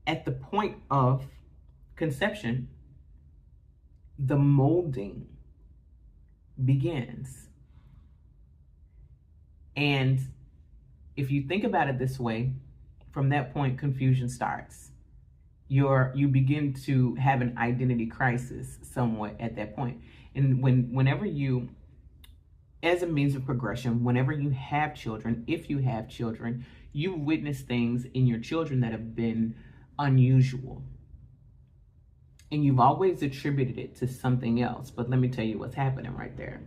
At the point of conception, the molding begins. And if you think about it this way, from that point, confusion starts. You begin to have an identity crisis somewhat at that point. And whenever you, as a means of progression, whenever you have children, if you have children, you witness things in your children that have been unusual. And you've always attributed it to something else. But let me tell you what's happening right there.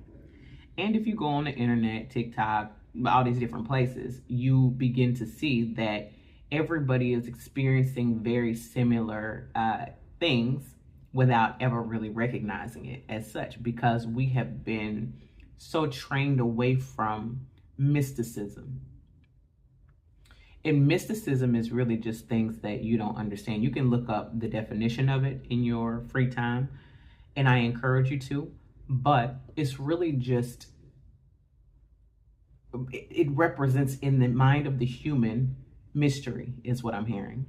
And if you go on the internet, TikTok, all these different places, you begin to see that everybody is experiencing very similar things without ever really recognizing it as such, because we have been so trained away from mysticism. And mysticism is really just things that you don't understand. You can look up the definition of it in your free time, and I encourage you to, but it's really just, it represents in the mind of the human mystery, is what I'm hearing.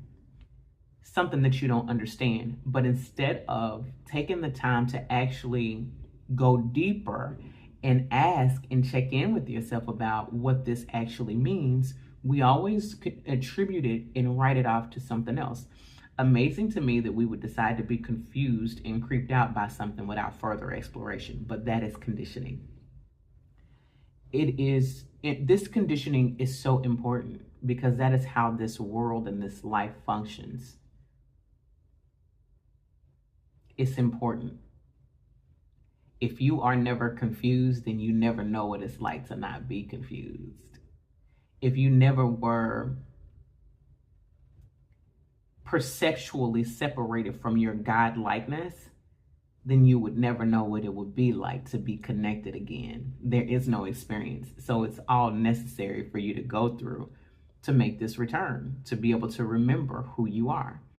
Something that you don't understand. But instead of taking the time to actually go deeper and ask and check in with yourself about what this actually means, we always attribute it and write it off to something else. Amazing to me that we would decide to be confused and creeped out by something without further exploration, but that is conditioning. This conditioning is so important because that is how this world and this life functions. It's important. If you are never confused, then you never know what it's like to not be confused. If you never were perceptually separated from your God likeness, then you would never know what it would be like to be connected again. There is no experience. So it's all necessary for you to go through to make this return, to be able to remember who you are.